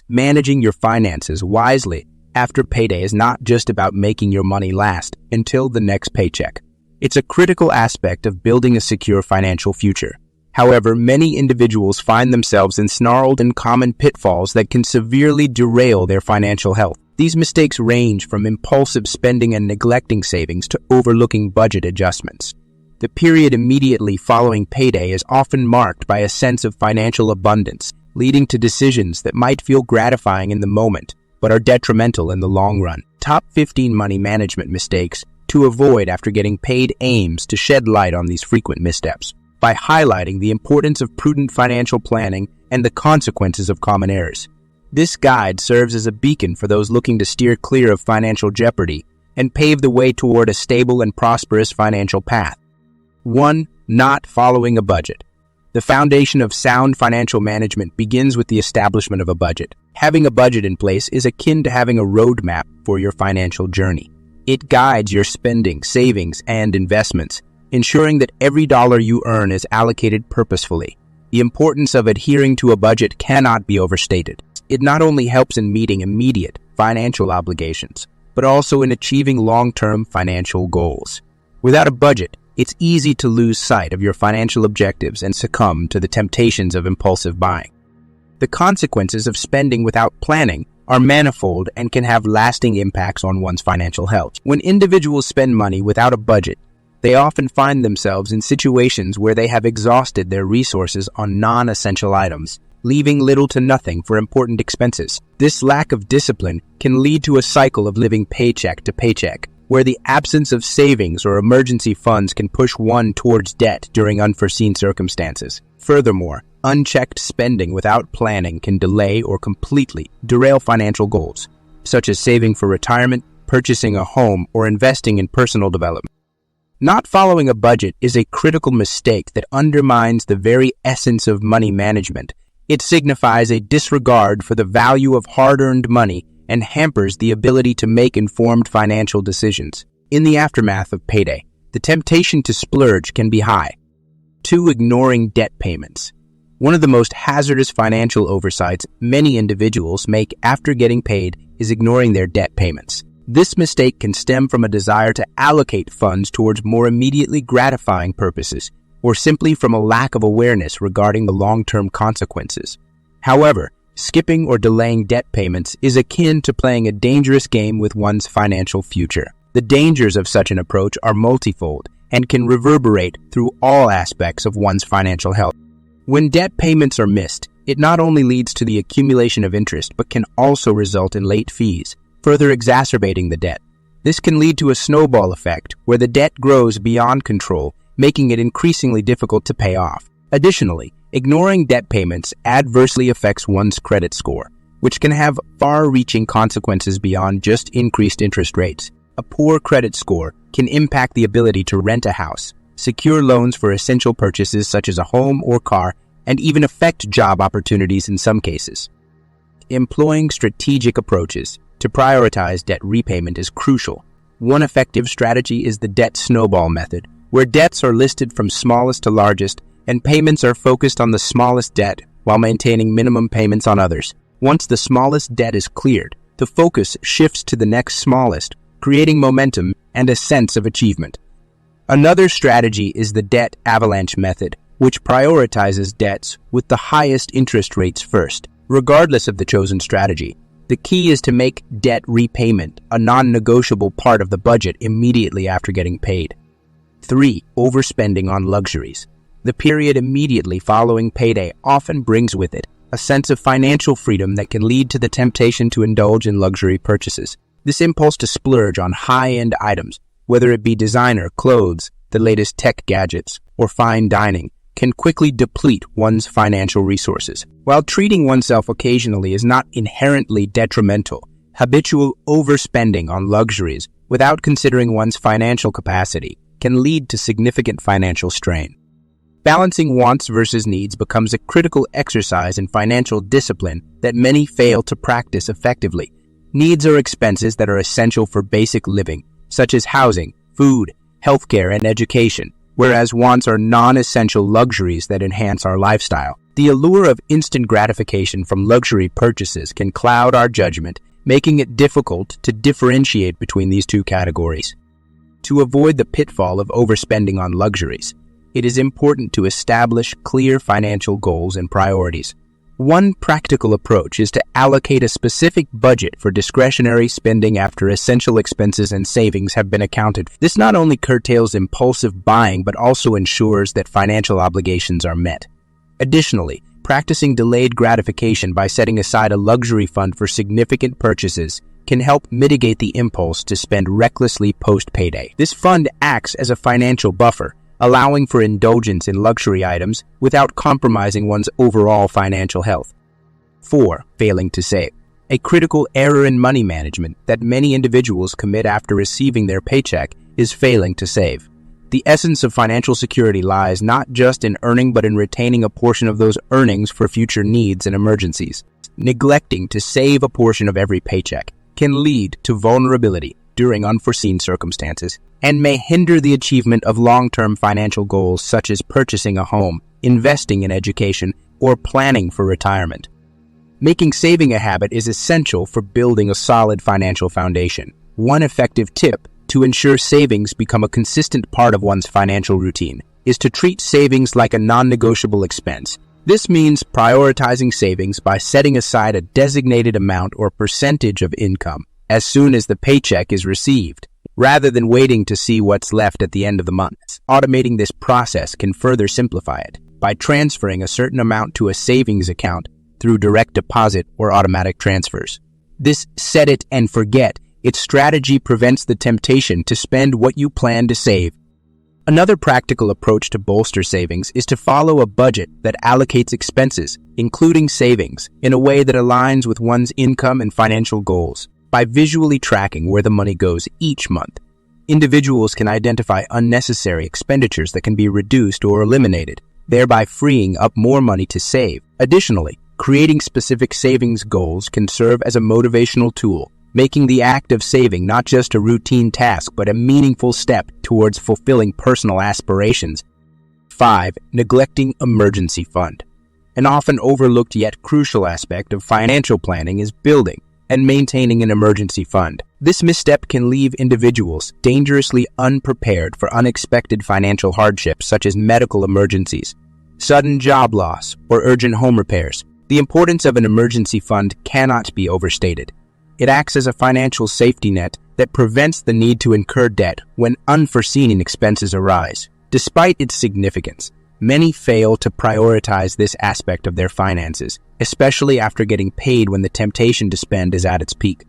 Managing your finances wisely after payday is not just about making your money last until the next paycheck. It's a critical aspect of building a secure financial future. However, many individuals find themselves ensnarled in common pitfalls that can severely derail their financial health. These mistakes range from impulsive spending and neglecting savings to overlooking budget adjustments. The period immediately following payday is often marked by a sense of financial abundance, leading to decisions that might feel gratifying in the moment, but are detrimental in the long run. Top 15 money management mistakes to avoid after getting paid aims to shed light on these frequent missteps by highlighting the importance of prudent financial planning and the consequences of common errors. This guide serves as a beacon for those looking to steer clear of financial jeopardy and pave the way toward a stable and prosperous financial path. 1. Not following a budget. The foundation of sound financial management begins with the establishment of a budget. Having a budget in place is akin to having a roadmap for your financial journey. It guides your spending, savings, and investments, ensuring that every dollar you earn is allocated purposefully. The importance of adhering to a budget cannot be overstated. It not only helps in meeting immediate financial obligations, but also in achieving long-term financial goals. Without a budget, it's easy to lose sight of your financial objectives and succumb to the temptations of impulsive buying. The consequences of spending without planning are manifold and can have lasting impacts on one's financial health. When individuals spend money without a budget, they often find themselves in situations where they have exhausted their resources on non-essential items, leaving little to nothing for important expenses. This lack of discipline can lead to a cycle of living paycheck to paycheck, where the absence of savings or emergency funds can push one towards debt during unforeseen circumstances. Furthermore, unchecked spending without planning can delay or completely derail financial goals, such as saving for retirement, purchasing a home, or investing in personal development. Not following a budget is a critical mistake that undermines the very essence of money management. It signifies a disregard for the value of hard-earned money and hampers the ability to make informed financial decisions. In the aftermath of payday, the temptation to splurge can be high. 2. Ignoring debt payments. One of the most hazardous financial oversights many individuals make after getting paid is ignoring their debt payments. This mistake can stem from a desire to allocate funds towards more immediately gratifying purposes, or simply from a lack of awareness regarding the long-term consequences. However, skipping or delaying debt payments is akin to playing a dangerous game with one's financial future. The dangers of such an approach are multifold and can reverberate through all aspects of one's financial health. When debt payments are missed, it not only leads to the accumulation of interest but can also result in late fees, further exacerbating the debt. This can lead to a snowball effect where the debt grows beyond control, making it increasingly difficult to pay off. Additionally, ignoring debt payments adversely affects one's credit score, which can have far-reaching consequences beyond just increased interest rates. A poor credit score can impact the ability to rent a house, secure loans for essential purchases such as a home or car, and even affect job opportunities in some cases. Employing strategic approaches to prioritize debt repayment is crucial. One effective strategy is the debt snowball method, where debts are listed from smallest to largest, and payments are focused on the smallest debt while maintaining minimum payments on others. Once the smallest debt is cleared, the focus shifts to the next smallest, creating momentum and a sense of achievement. Another strategy is the debt avalanche method, which prioritizes debts with the highest interest rates first. Regardless of the chosen strategy, the key is to make debt repayment a non-negotiable part of the budget immediately after getting paid. 3. Overspending on luxuries. The period immediately following payday often brings with it a sense of financial freedom that can lead to the temptation to indulge in luxury purchases. This impulse to splurge on high-end items, whether it be designer clothes, the latest tech gadgets, or fine dining, can quickly deplete one's financial resources. While treating oneself occasionally is not inherently detrimental, habitual overspending on luxuries without considering one's financial capacity can lead to significant financial strain. Balancing wants versus needs becomes a critical exercise in financial discipline that many fail to practice effectively. Needs are expenses that are essential for basic living, such as housing, food, healthcare, and education, whereas wants are non-essential luxuries that enhance our lifestyle. The allure of instant gratification from luxury purchases can cloud our judgment, making it difficult to differentiate between these two categories. To avoid the pitfall of overspending on luxuries, it is important to establish clear financial goals and priorities. One practical approach is to allocate a specific budget for discretionary spending after essential expenses and savings have been accounted for. This not only curtails impulsive buying but also ensures that financial obligations are met. Additionally, practicing delayed gratification by setting aside a luxury fund for significant purchases can help mitigate the impulse to spend recklessly post-payday. This fund acts as a financial buffer, allowing for indulgence in luxury items without compromising one's overall financial health. 4. Failing to save. A critical error in money management that many individuals commit after receiving their paycheck is failing to save. The essence of financial security lies not just in earning but in retaining a portion of those earnings for future needs and emergencies. Neglecting to save a portion of every paycheck can lead to vulnerability during unforeseen circumstances and may hinder the achievement of long-term financial goals such as purchasing a home, investing in education, or planning for retirement. Making saving a habit is essential for building a solid financial foundation. One effective tip to ensure savings become a consistent part of one's financial routine is to treat savings like a non-negotiable expense. This means prioritizing savings by setting aside a designated amount or percentage of income as soon as the paycheck is received, rather than waiting to see what's left at the end of the month. Automating this process can further simplify it by transferring a certain amount to a savings account through direct deposit or automatic transfers. This set it and forget its strategy prevents the temptation to spend what you plan to save. Another practical approach to bolster savings is to follow a budget that allocates expenses, including savings, in a way that aligns with one's income and financial goals. By visually tracking where the money goes each month, individuals can identify unnecessary expenditures that can be reduced or eliminated, thereby freeing up more money to save. Additionally, creating specific savings goals can serve as a motivational tool, making the act of saving not just a routine task but a meaningful step towards fulfilling personal aspirations. 5. Neglecting emergency fund. An often overlooked yet crucial aspect of financial planning is building and maintaining an emergency fund. This misstep can leave individuals dangerously unprepared for unexpected financial hardships such as medical emergencies, sudden job loss, or urgent home repairs. The importance of an emergency fund cannot be overstated. It acts as a financial safety net that prevents the need to incur debt when unforeseen expenses arise. Despite its significance, many fail to prioritize this aspect of their finances, especially after getting paid when the temptation to spend is at its peak.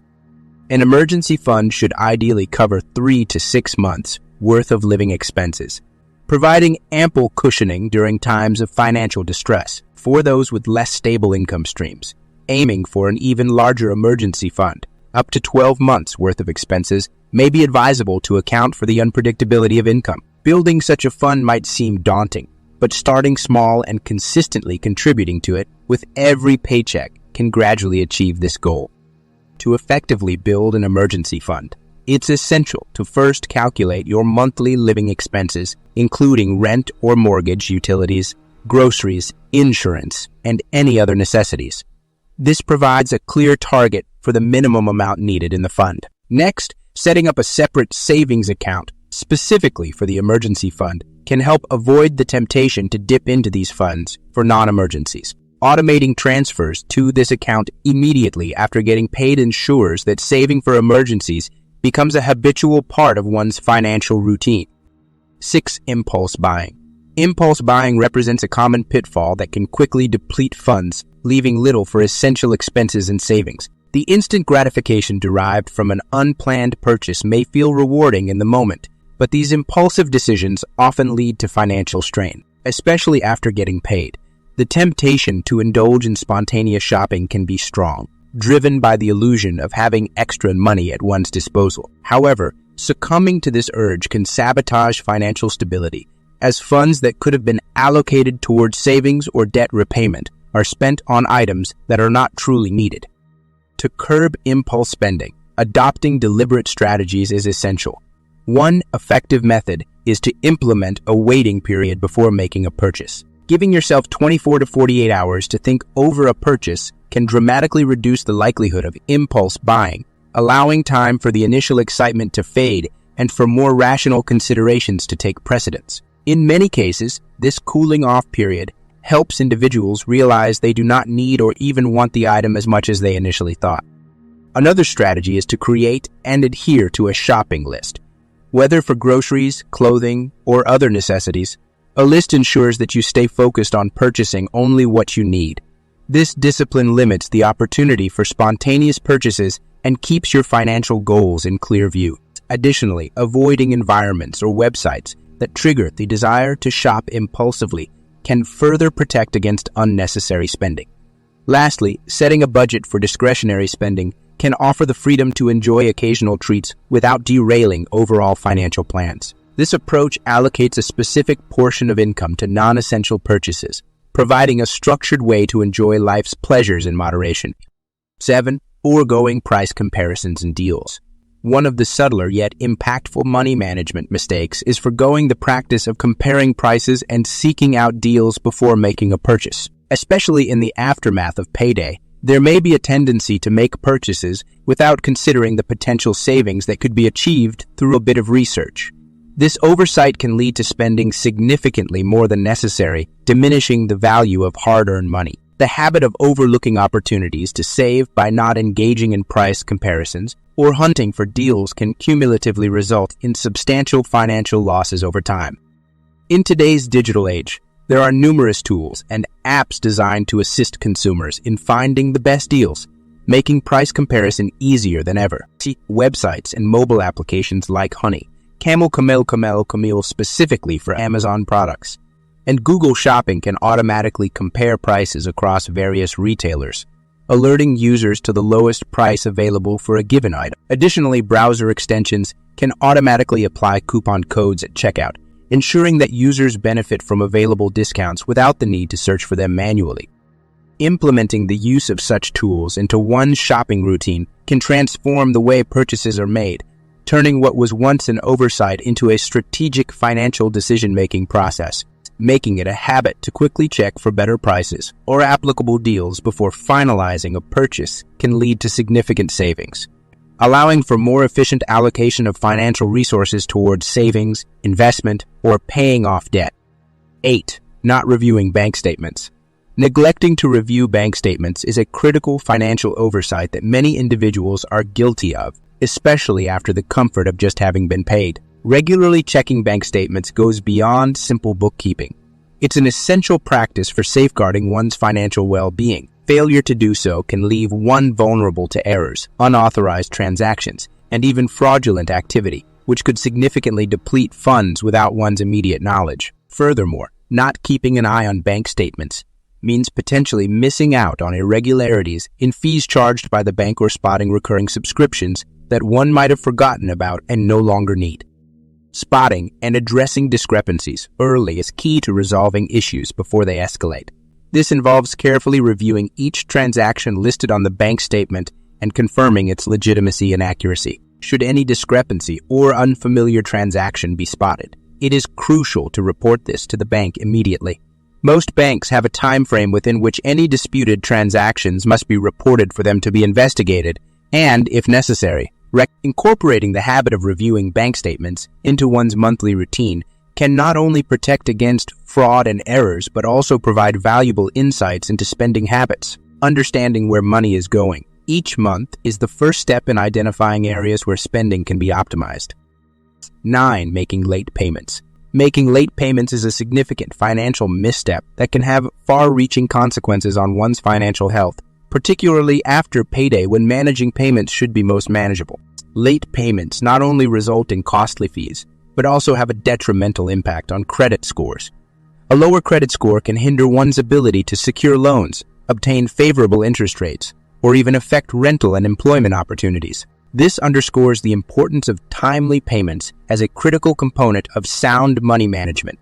An emergency fund should ideally cover 3 to 6 months' worth of living expenses, providing ample cushioning during times of financial distress for those with less stable income streams. Aiming for an even larger emergency fund, up to 12 months' worth of expenses, may be advisable to account for the unpredictability of income. Building such a fund might seem daunting, but starting small and consistently contributing to it with every paycheck can gradually achieve this goal. To effectively build an emergency fund, it's essential to first calculate your monthly living expenses, including rent or mortgage, utilities, groceries, insurance, and any other necessities. This provides a clear target for the minimum amount needed in the fund. Next, setting up a separate savings account specifically for the emergency fund can help avoid the temptation to dip into these funds for non-emergencies. Automating transfers to this account immediately after getting paid ensures that saving for emergencies becomes a habitual part of one's financial routine. 6. Impulse buying. Impulse buying represents a common pitfall that can quickly deplete funds, leaving little for essential expenses and savings. The instant gratification derived from an unplanned purchase may feel rewarding in the moment, but these impulsive decisions often lead to financial strain, especially after getting paid. The temptation to indulge in spontaneous shopping can be strong, driven by the illusion of having extra money at one's disposal. However, succumbing to this urge can sabotage financial stability, as funds that could have been allocated towards savings or debt repayment are spent on items that are not truly needed. To curb impulse spending, adopting deliberate strategies is essential. One effective method is to implement a waiting period before making a purchase. Giving yourself 24 to 48 hours to think over a purchase can dramatically reduce the likelihood of impulse buying, allowing time for the initial excitement to fade and for more rational considerations to take precedence. In many cases, this cooling off period helps individuals realize they do not need or even want the item as much as they initially thought. Another strategy is to create and adhere to a shopping list. Whether for groceries, clothing, or other necessities, a list ensures that you stay focused on purchasing only what you need. This discipline limits the opportunity for spontaneous purchases and keeps your financial goals in clear view. Additionally, avoiding environments or websites that trigger the desire to shop impulsively can further protect against unnecessary spending. Lastly, setting a budget for discretionary spending can offer the freedom to enjoy occasional treats without derailing overall financial plans. This approach allocates a specific portion of income to non-essential purchases, providing a structured way to enjoy life's pleasures in moderation. 7. Foregoing price comparisons and deals. One of the subtler yet impactful money management mistakes is forgoing the practice of comparing prices and seeking out deals before making a purchase. Especially in the aftermath of payday, there may be a tendency to make purchases without considering the potential savings that could be achieved through a bit of research. This oversight can lead to spending significantly more than necessary, diminishing the value of hard-earned money. The habit of overlooking opportunities to save by not engaging in price comparisons or hunting for deals can cumulatively result in substantial financial losses over time. In today's digital age, there are numerous tools and apps designed to assist consumers in finding the best deals, making price comparison easier than ever. See websites and mobile applications like Honey, Camel specifically for Amazon products, and Google Shopping can automatically compare prices across various retailers, alerting users to the lowest price available for a given item. Additionally, browser extensions can automatically apply coupon codes at checkout, ensuring that users benefit from available discounts without the need to search for them manually. Implementing the use of such tools into one shopping routine can transform the way purchases are made, turning what was once an oversight into a strategic financial decision-making process. Making it a habit to quickly check for better prices or applicable deals before finalizing a purchase can lead to significant savings, allowing for more efficient allocation of financial resources towards savings, investment, or paying off debt. 8. Not reviewing bank statements. Neglecting to review bank statements is a critical financial oversight that many individuals are guilty of, especially after the comfort of just having been paid. Regularly checking bank statements goes beyond simple bookkeeping. It's an essential practice for safeguarding one's financial well-being. Failure to do so can leave one vulnerable to errors, unauthorized transactions, and even fraudulent activity, which could significantly deplete funds without one's immediate knowledge. Furthermore, not keeping an eye on bank statements means potentially missing out on irregularities in fees charged by the bank or spotting recurring subscriptions that one might have forgotten about and no longer need. Spotting and addressing discrepancies early is key to resolving issues before they escalate. This involves carefully reviewing each transaction listed on the bank statement and confirming its legitimacy and accuracy. Should any discrepancy or unfamiliar transaction be spotted, it is crucial to report this to the bank immediately. Most banks have a time frame within which any disputed transactions must be reported for them to be investigated and, if necessary, incorporating the habit of reviewing bank statements into one's monthly routine can not only protect against fraud and errors, but also provide valuable insights into spending habits. Understanding where money is going each month is the first step in identifying areas where spending can be optimized. 9. Making late payments. Making late payments is a significant financial misstep that can have far-reaching consequences on one's financial health, particularly after payday when managing payments should be most manageable. Late payments not only result in costly fees, but also have a detrimental impact on credit scores. A lower credit score can hinder one's ability to secure loans, obtain favorable interest rates, or even affect rental and employment opportunities. This underscores the importance of timely payments as a critical component of sound money management.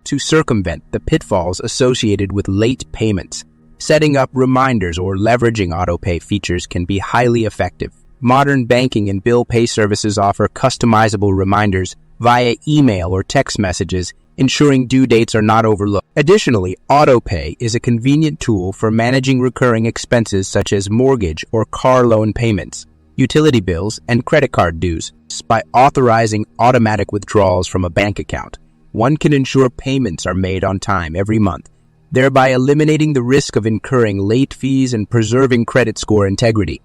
To circumvent the pitfalls associated with late payments, setting up reminders or leveraging autopay features can be highly effective. Modern banking and bill pay services offer customizable reminders via email or text messages, ensuring due dates are not overlooked. Additionally, AutoPay is a convenient tool for managing recurring expenses such as mortgage or car loan payments, utility bills, and credit card dues. By authorizing automatic withdrawals from a bank account, one can ensure payments are made on time every month, thereby eliminating the risk of incurring late fees and preserving credit score integrity.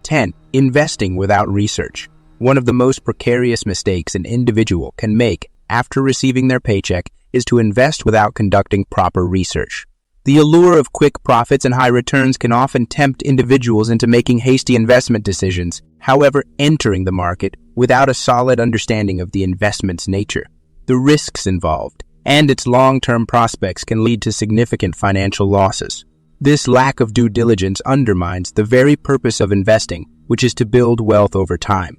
10. Investing without research. One of the most precarious mistakes an individual can make after receiving their paycheck is to invest without conducting proper research. The allure of quick profits and high returns can often tempt individuals into making hasty investment decisions. However, entering the market without a solid understanding of the investment's nature, the risks involved, and its long-term prospects can lead to significant financial losses. This lack of due diligence undermines the very purpose of investing, which is to build wealth over time.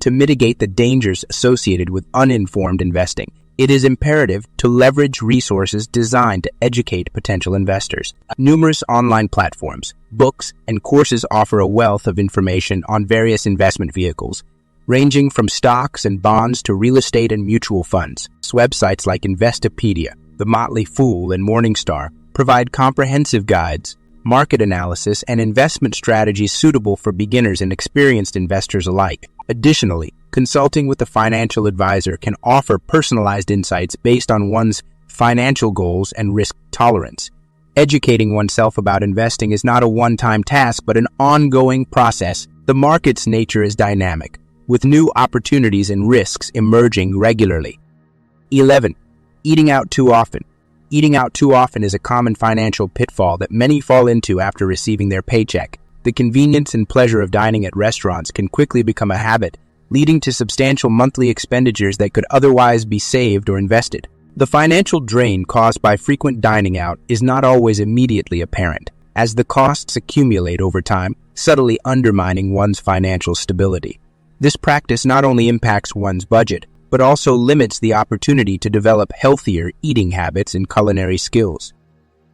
To mitigate the dangers associated with uninformed investing, it is imperative to leverage resources designed to educate potential investors. Numerous online platforms, books, and courses offer a wealth of information on various investment vehicles, ranging from stocks and bonds to real estate and mutual funds. Websites like Investopedia, The Motley Fool, and Morningstar provide comprehensive guides, market analysis, and investment strategies suitable for beginners and experienced investors alike. Additionally, consulting with a financial advisor can offer personalized insights based on one's financial goals and risk tolerance. Educating oneself about investing is not a one-time task, but an ongoing process. The market's nature is dynamic, with new opportunities and risks emerging regularly. 11. Eating out too often. Eating out too often is a common financial pitfall that many fall into after receiving their paycheck. The convenience and pleasure of dining at restaurants can quickly become a habit, leading to substantial monthly expenditures that could otherwise be saved or invested. The financial drain caused by frequent dining out is not always immediately apparent, as the costs accumulate over time, subtly undermining one's financial stability. This practice not only impacts one's budget, but also limits the opportunity to develop healthier eating habits and culinary skills.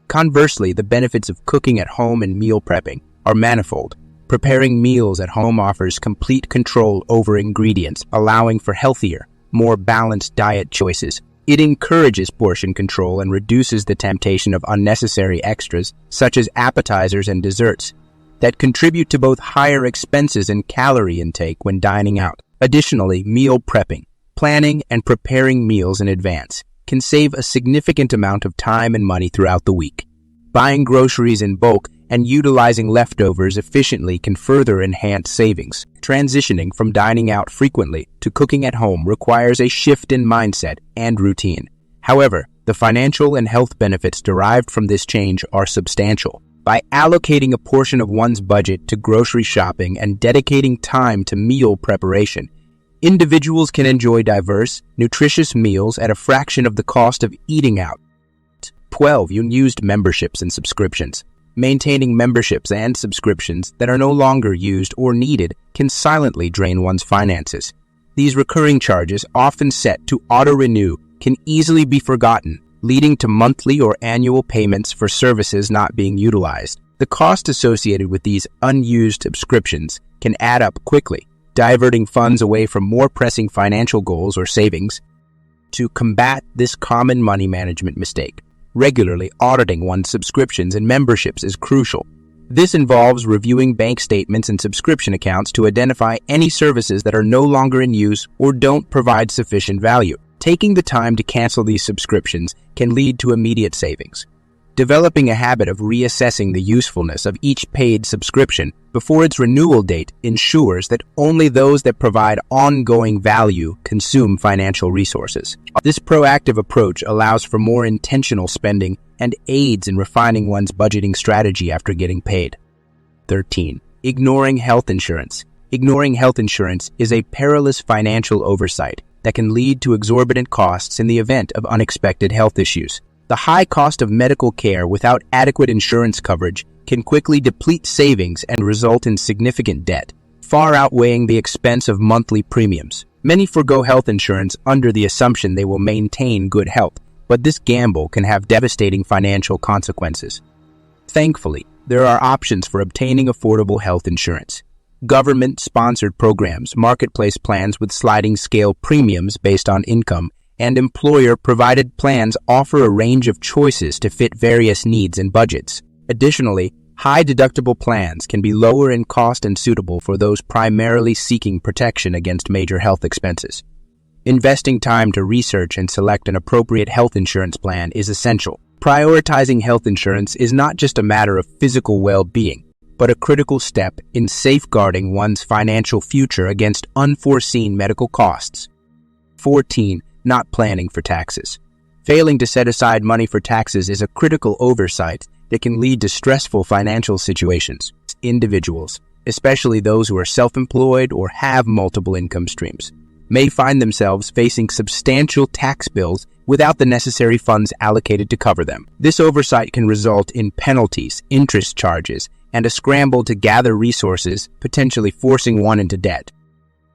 Conversely, the benefits of cooking at home and meal prepping are manifold. Preparing meals at home offers complete control over ingredients, allowing for healthier, more balanced diet choices. It encourages portion control and reduces the temptation of unnecessary extras, such as appetizers and desserts, that contribute to both higher expenses and calorie intake when dining out. Additionally, meal prepping, planning and preparing meals in advance, can save a significant amount of time and money throughout the week. Buying groceries in bulk and utilizing leftovers efficiently can further enhance savings. Transitioning from dining out frequently to cooking at home requires a shift in mindset and routine. However, the financial and health benefits derived from this change are substantial. By allocating a portion of one's budget to grocery shopping and dedicating time to meal preparation, individuals can enjoy diverse, nutritious meals at a fraction of the cost of eating out. 12. Unused memberships and subscriptions. Maintaining memberships and subscriptions that are no longer used or needed can silently drain one's finances. These recurring charges, often set to auto-renew, can easily be forgotten, leading to monthly or annual payments for services not being utilized. The cost associated with these unused subscriptions can add up quickly, diverting funds away from more pressing financial goals or savings. To combat this common money management mistake, regularly auditing one's subscriptions and memberships is crucial. This involves reviewing bank statements and subscription accounts to identify any services that are no longer in use or don't provide sufficient value. Taking the time to cancel these subscriptions can lead to immediate savings. Developing a habit of reassessing the usefulness of each paid subscription before its renewal date ensures that only those that provide ongoing value consume financial resources. This proactive approach allows for more intentional spending and aids in refining one's budgeting strategy after getting paid. 13. Ignoring health insurance. Ignoring health insurance is a perilous financial oversight that can lead to exorbitant costs in the event of unexpected health issues. The high cost of medical care without adequate insurance coverage can quickly deplete savings and result in significant debt, far outweighing the expense of monthly premiums. Many forgo health insurance under the assumption they will maintain good health, but this gamble can have devastating financial consequences. Thankfully, there are options for obtaining affordable health insurance. Government-sponsored programs, marketplace plans with sliding scale premiums based on income, and employer-provided plans offer a range of choices to fit various needs and budgets. Additionally, high-deductible plans can be lower in cost and suitable for those primarily seeking protection against major health expenses. Investing time to research and select an appropriate health insurance plan is essential. Prioritizing health insurance is not just a matter of physical well-being, but a critical step in safeguarding one's financial future against unforeseen medical costs. 14. Not planning for taxes. Failing to set aside money for taxes is a critical oversight that can lead to stressful financial situations. Individuals, especially those who are self-employed or have multiple income streams, may find themselves facing substantial tax bills without the necessary funds allocated to cover them. This oversight can result in penalties, interest charges, and a scramble to gather resources, potentially forcing one into debt.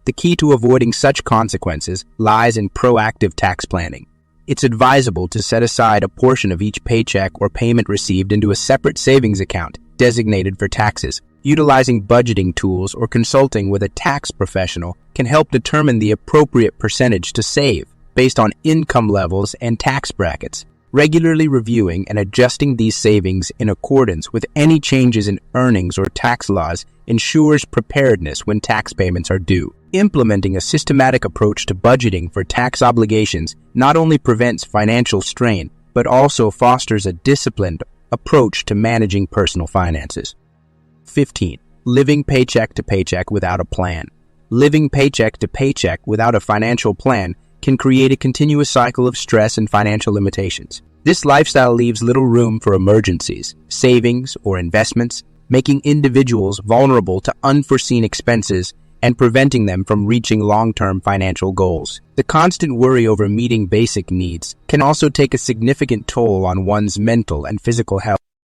The key to avoiding such consequences lies in proactive tax planning. It's advisable to set aside a portion of each paycheck or payment received into a separate savings account designated for taxes. Utilizing budgeting tools or consulting with a tax professional can help determine the appropriate percentage to save based on income levels and tax brackets. Regularly reviewing and adjusting these savings in accordance with any changes in earnings or tax laws ensures preparedness when tax payments are due. Implementing a systematic approach to budgeting for tax obligations not only prevents financial strain, but also fosters a disciplined approach to managing personal finances. 15. Living paycheck to paycheck without a plan. Living paycheck to paycheck without a financial plan can create a continuous cycle of stress and financial limitations. This lifestyle leaves little room for emergencies, savings, or investments, making individuals vulnerable to unforeseen expenses and preventing them from reaching long-term financial goals. The constant worry over meeting basic needs can also take a significant toll on one's mental and physical health.